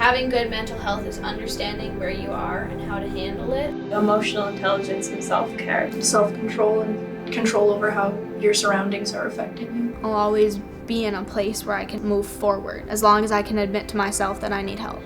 Having good mental health is understanding where you are and how to handle it. Emotional intelligence and self-care. Self-control and control over how your surroundings are affecting you. I'll always be in a place where I can move forward, as long as I can admit to myself that I need help.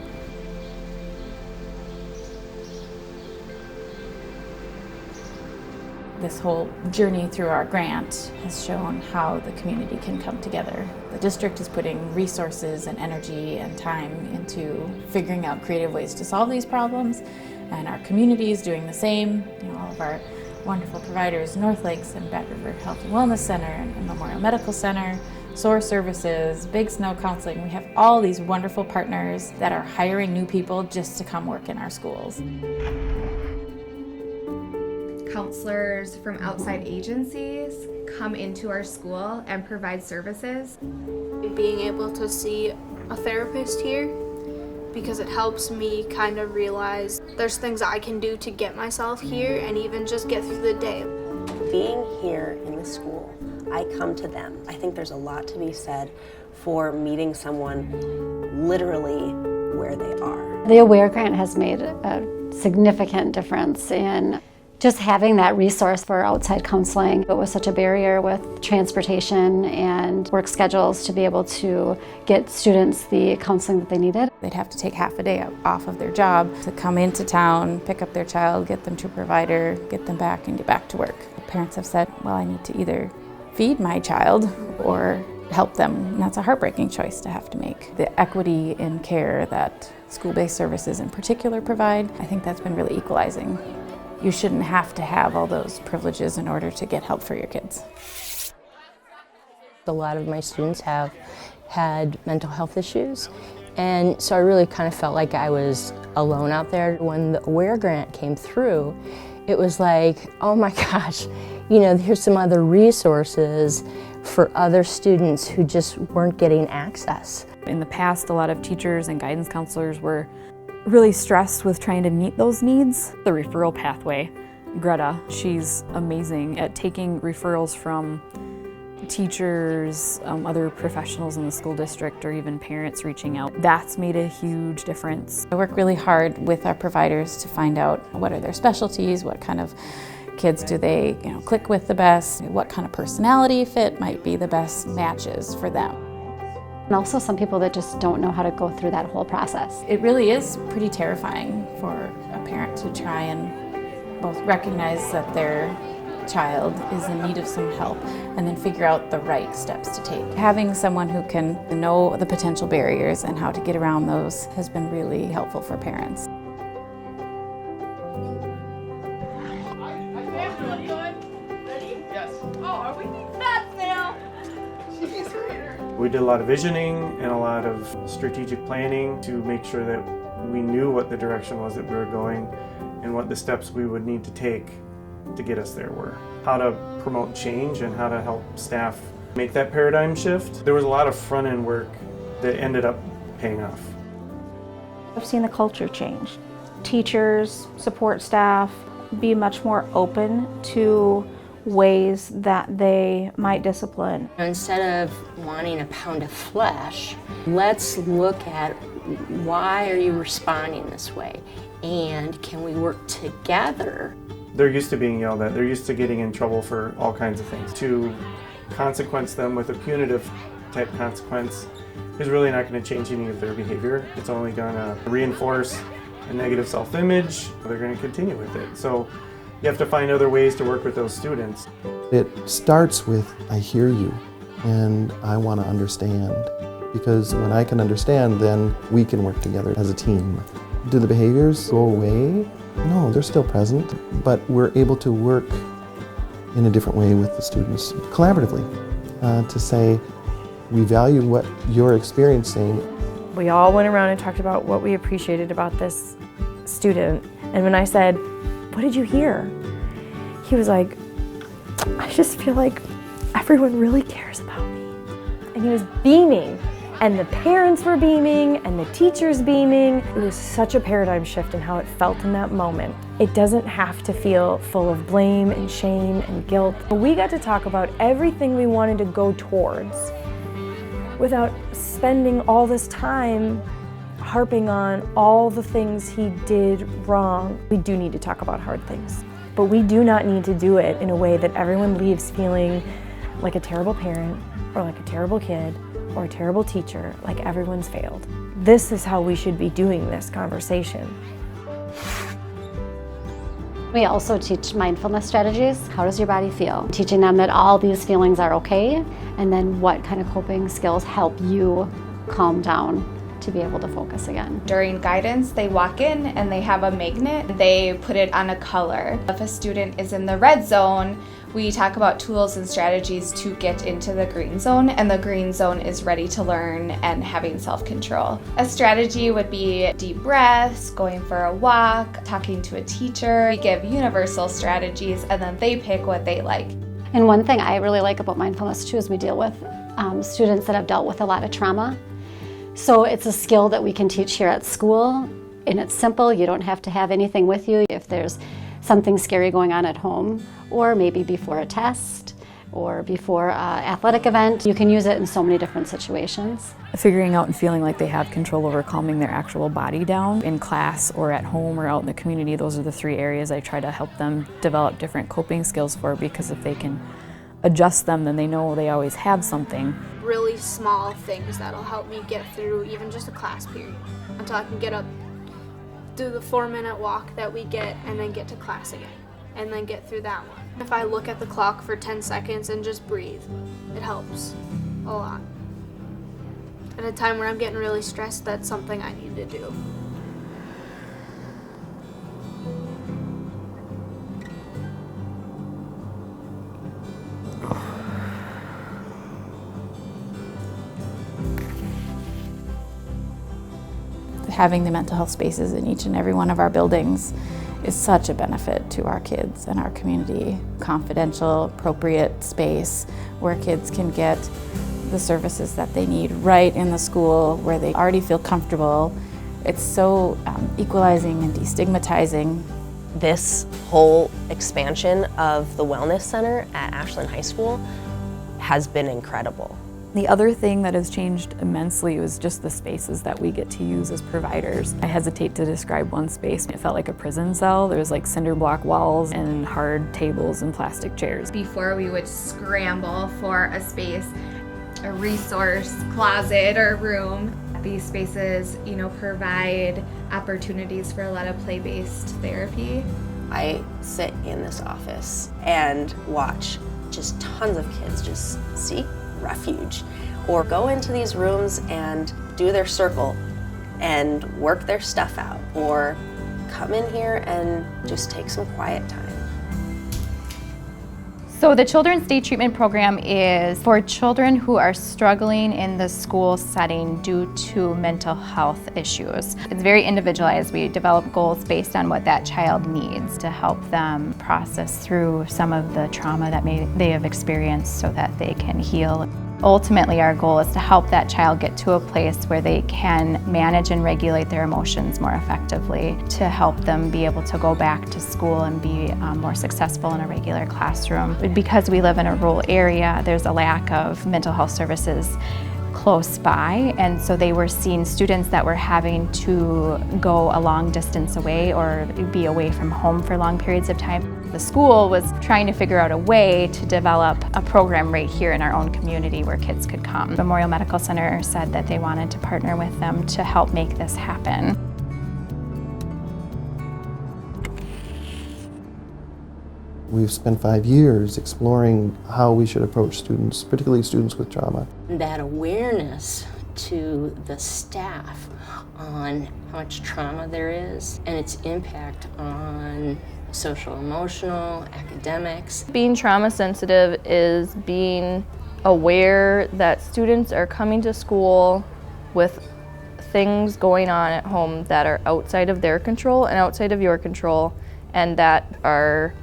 This whole journey through our grant has shown how the community can come together. The district is putting resources and energy and time into figuring out creative ways to solve these problems, and our community is doing the same. All of our wonderful providers, North Lakes and Bad River Health and Wellness Center and Memorial Medical Center, SOAR Services, Big Snow Counseling. We have all these wonderful partners that are hiring new people just to come work in our schools. Counselors from outside agencies come into our school and provide services. Being able to see a therapist here, because it helps me kind of realize there's things I can do to get myself here and even just get through the day. Being here in the school, I come to them. I think there's a lot to be said for meeting someone literally where they are. The AWARE grant has made a significant difference in just having that resource for outside counseling. It was such a barrier with transportation and work schedules to be able to get students the counseling that they needed. They'd have to take half a day off of their job to come into town, pick up their child, get them to a provider, get them back, and get back to work. Parents have said, well, I need to either feed my child or help them, and that's a heartbreaking choice to have to make. The equity in care that school-based services in particular provide, I think that's been really equalizing. You shouldn't have to have all those privileges in order to get help for your kids. A lot of my students have had mental health issues, and so I really kind of felt like I was alone out there. When the AWARE grant came through, it was like, oh my gosh, here's some other resources for other students who just weren't getting access. In the past, a lot of teachers and guidance counselors were really stressed with trying to meet those needs. The referral pathway, Greta, she's amazing at taking referrals from teachers, other professionals in the school district, or even parents reaching out. That's made a huge difference. I work really hard with our providers to find out what are their specialties, what kind of kids do they click with the best, what kind of personality fit might be the best matches for them. And also some people that just don't know how to go through that whole process. It really is pretty terrifying for a parent to try and both recognize that their child is in need of some help and then figure out the right steps to take. Having someone who can know the potential barriers and how to get around those has been really helpful for parents. We did a lot of visioning and a lot of strategic planning to make sure that we knew what the direction was that we were going and what the steps we would need to take to get us there were. How to promote change and how to help staff make that paradigm shift. There was a lot of front-end work that ended up paying off. I've seen the culture change. Teachers, support staff be much more open to ways that they might discipline. Instead of wanting a pound of flesh, let's look at why are you responding this way, and can we work together? They're used to being yelled at. They're used to getting in trouble for all kinds of things. To consequence them with a punitive type consequence is really not going to change any of their behavior. It's only going to reinforce a negative self-image. They're going to continue with it. So you have to find other ways to work with those students. It starts with, I hear you and I want to understand. Because when I can understand, then we can work together as a team. Do the behaviors go away? No, they're still present, but we're able to work in a different way with the students, collaboratively, to say, we value what you're experiencing. We all went around and talked about what we appreciated about this student. And when I said, what did you hear? He was like, I just feel like everyone really cares about me. And he was beaming, and the parents were beaming, and the teachers beaming. It was such a paradigm shift in how it felt in that moment. It doesn't have to feel full of blame and shame and guilt. We got to talk about everything we wanted to go towards without spending all this time harping on all the things he did wrong. We do need to talk about hard things, but we do not need to do it in a way that everyone leaves feeling like a terrible parent or like a terrible kid or a terrible teacher, like everyone's failed. This is how we should be doing this conversation. We also teach mindfulness strategies. How does your body feel? Teaching them that all these feelings are okay, and then what kind of coping skills help you calm down to be able to focus again. During guidance, they walk in and they have a magnet. They put it on a color. If a student is in the red zone, we talk about tools and strategies to get into the green zone, and the green zone is ready to learn and having self-control. A strategy would be deep breaths, going for a walk, talking to a teacher. We give universal strategies and then they pick what they like. And one thing I really like about mindfulness too is we deal with students that have dealt with a lot of trauma. So it's a skill that we can teach here at school, and it's simple. You don't have to have anything with you. If there's something scary going on at home, or maybe before a test, or before an athletic event, you can use it in so many different situations. Figuring out and feeling like they have control over calming their actual body down in class or at home or out in the community, those are the 3 areas I try to help them develop different coping skills for, because if they can adjust them, then they know they always have something. Really small things that'll help me get through even just a class period until I can get up, do the 4-minute walk that we get, and then get to class again, and then get through that one. If I look at the clock for 10 seconds and just breathe, it helps a lot. At a time where I'm getting really stressed, that's something I need to do. Having the mental health spaces in each and every one of our buildings is such a benefit to our kids and our community. Confidential, appropriate space where kids can get the services that they need right in the school where they already feel comfortable. It's so equalizing and destigmatizing. This whole expansion of the Wellness Center at Ashland High School has been incredible. The other thing that has changed immensely was just the spaces that we get to use as providers. I hesitate to describe one space. It felt like a prison cell. There was like cinder block walls and hard tables and plastic chairs. Before we would scramble for a space, a resource closet or room. These spaces, provide opportunities for a lot of play-based therapy. I sit in this office and watch just tons of kids just seek refuge or go into these rooms and do their circle and work their stuff out, or come in here and just take some quiet time. So the Children's Day Treatment Program is for children who are struggling in the school setting due to mental health issues. It's very individualized. We develop goals based on what that child needs to help them process through some of the trauma that they have experienced so that they can heal. Ultimately, our goal is to help that child get to a place where they can manage and regulate their emotions more effectively, to help them be able to go back to school and be more successful in a regular classroom. Because we live in a rural area, there's a lack of mental health services close by, and so they were seeing students that were having to go a long distance away or be away from home for long periods of time. The school was trying to figure out a way to develop a program right here in our own community where kids could come. Memorial Medical Center said that they wanted to partner with them to help make this happen. We've spent 5 years exploring how we should approach students, particularly students with trauma. That awareness to the staff on how much trauma there is and its impact on social, emotional, academics. Being trauma sensitive is being aware that students are coming to school with things going on at home that are outside of their control and outside of your control, and that are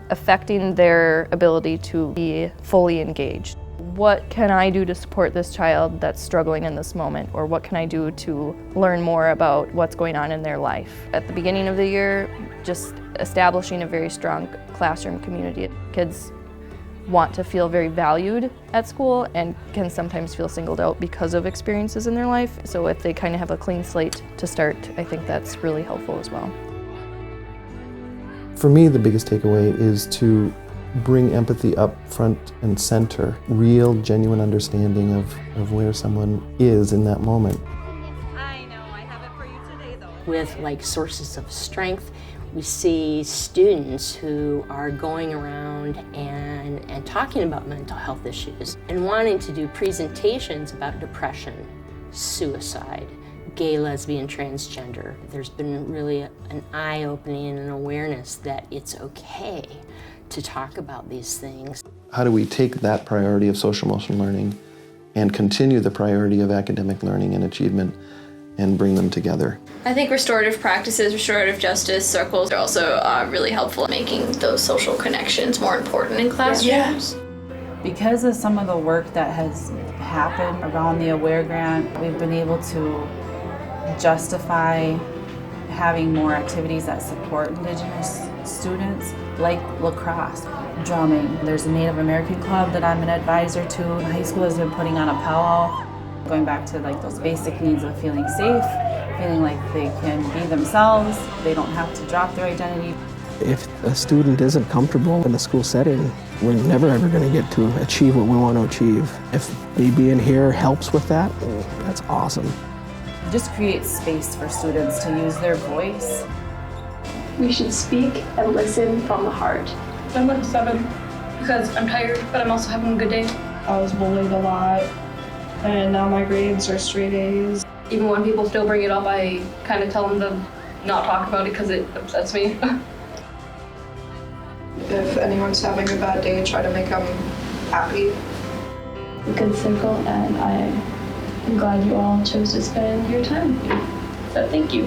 affecting their ability to be fully engaged. What can I do to support this child that's struggling in this moment? Or what can I do to learn more about what's going on in their life? At the beginning of the year, just establishing a very strong classroom community. Kids want to feel very valued at school and can sometimes feel singled out because of experiences in their life. So if they kind of have a clean slate to start, I think that's really helpful as well. For me, the biggest takeaway is to bring empathy up front and center, real, genuine understanding of where someone is in that moment. With like sources of strength, we see students who are going around and talking about mental health issues and wanting to do presentations about depression, suicide, gay, lesbian, transgender. There's been really an eye-opening and an awareness that it's okay to talk about these things. How do we take that priority of social-emotional learning and continue the priority of academic learning and achievement and bring them together? I think restorative practices, restorative justice circles are also really helpful in making those social connections more important in classrooms. Because of some of the work that has happened around the AWARE grant, we've been able to justify having more activities that support Indigenous students, like lacrosse, drumming. There's a Native American club that I'm an advisor to. The high school has been putting on a powwow, going back to like those basic needs of feeling safe, feeling like they can be themselves, they don't have to drop their identity. If a student isn't comfortable in the school setting, we're never ever going to get to achieve what we want to achieve. If me being here helps with that, that's awesome. Just create space for students to use their voice. We should speak and listen from the heart. I'm like 7 because I'm tired, but I'm also having a good day. I was bullied a lot, and now my grades are straight A's. Even when people still bring it up, I kind of tell them to not talk about it because it upsets me. If anyone's having a bad day, try to make them happy. A good circle, and I'm glad you all chose to spend your time with me. So thank you.